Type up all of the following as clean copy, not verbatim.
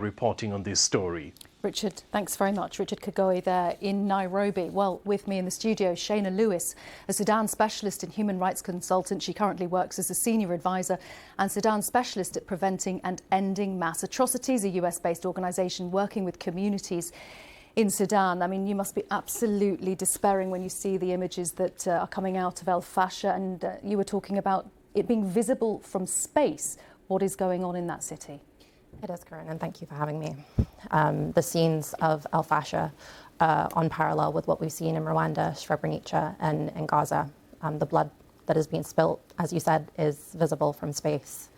reporting on this story. Richard, thanks very much. Richard Kagoi there in Nairobi. Well, with me in the studio, Shayna Lewis, a Sudan specialist and human rights consultant. She currently works as a senior advisor and Sudan specialist at Preventing and Ending Mass Atrocities, a US-based organisation working with communities in Sudan. I mean, you must be absolutely despairing when you see the images that are coming out of Fasher, and you were talking about it being visible from space. What is going on in that city? It is, Corinne, and thank you for having me. The scenes of Fasher on parallel with what we've seen in Rwanda, Srebrenica, and in Gaza. The blood that is being spilt, as you said, is visible from space.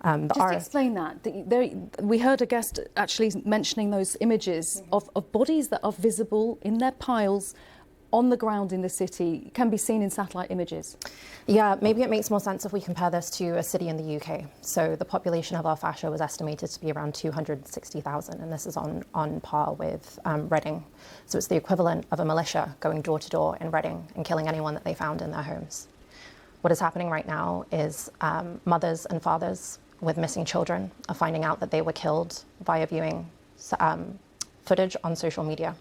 Just explain that. We heard a guest actually mentioning those images of bodies that are visible in their piles on the ground in the city, can be seen in satellite images. Yeah, maybe it makes more sense if we compare this to a city in the UK. So the population of Fasher was estimated to be around 260,000, and this is on par with Reading. So it's the equivalent of a militia going door to door in Reading and killing anyone that they found in their homes. What is happening right now is mothers and fathers with missing children are finding out that they were killed via viewing footage on social media.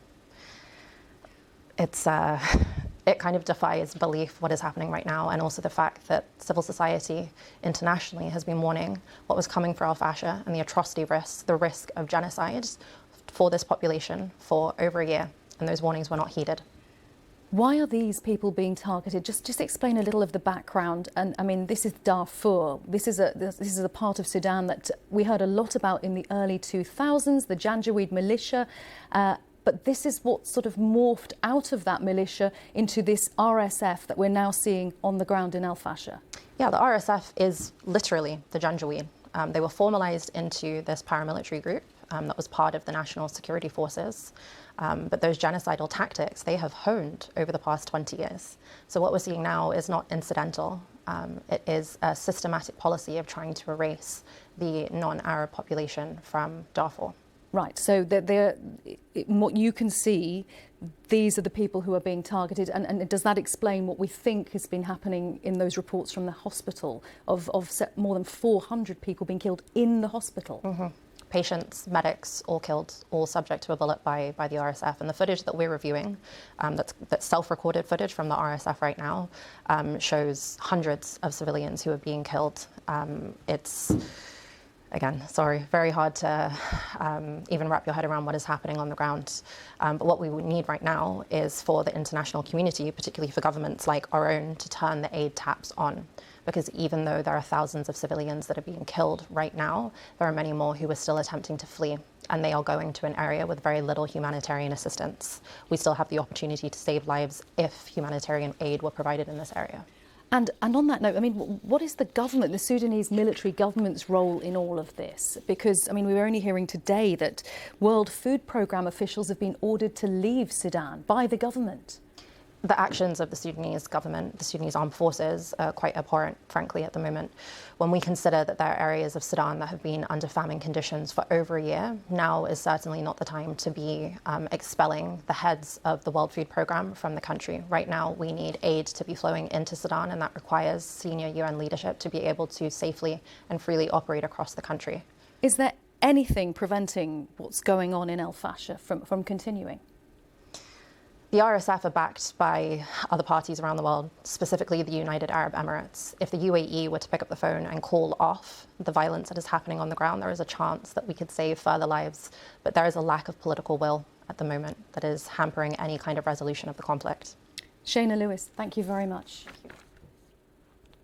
It kind of defies belief what is happening right now, and also the fact that civil society internationally has been warning what was coming for Fasher and the atrocity risk, the risk of genocide for this population for over a year, and those warnings were not heeded. Why are these people being targeted? Just explain a little of the background. And I mean, this is Darfur. This is a part of Sudan that we heard a lot about in the early 2000s, the Janjaweed militia. But this is what sort of morphed out of that militia into this RSF that we're now seeing on the ground in Fasher. Yeah, the RSF is literally the Janjaweed. They were formalized into this paramilitary group that was part of the National Security Forces. But those genocidal tactics, they have honed over the past 20 years. So what we're seeing now is not incidental. It is a systematic policy of trying to erase the non-Arab population from Darfur. Right, so what you can see, these are the people who are being targeted, and does that explain what we think has been happening in those reports from the hospital of more than 400 people being killed in the hospital? Mm-hmm. Patients, medics, all killed, all subject to a bullet by the RSF. And the footage that we're reviewing, that's self-recorded footage from the RSF right now, shows hundreds of civilians who are being killed. It's, again, sorry, very hard to even wrap your head around what is happening on the ground. But what we need right now is for the international community, particularly for governments like our own, to turn the aid taps on. Because even though there are thousands of civilians that are being killed right now, there are many more who are still attempting to flee, and they are going to an area with very little humanitarian assistance. We still have the opportunity to save lives if humanitarian aid were provided in this area. And on that note, I mean, what is the government, the Sudanese military government's role in all of this? Because, I mean, we were only hearing today that World Food Programme officials have been ordered to leave Sudan by the government. The actions of the Sudanese government, the Sudanese armed forces, are quite abhorrent, frankly, at the moment. When we consider that there are areas of Sudan that have been under famine conditions for over a year, now is certainly not the time to be expelling the heads of the World Food Programme from the country. Right now, we need aid to be flowing into Sudan, and that requires senior UN leadership to be able to safely and freely operate across the country. Is there anything preventing what's going on in Fasher from continuing? The RSF are backed by other parties around the world, specifically the United Arab Emirates. If the UAE were to pick up the phone and call off the violence that is happening on the ground, there is a chance that we could save further lives. But there is a lack of political will at the moment that is hampering any kind of resolution of the conflict. Shayna Lewis, thank you very much. Thank you.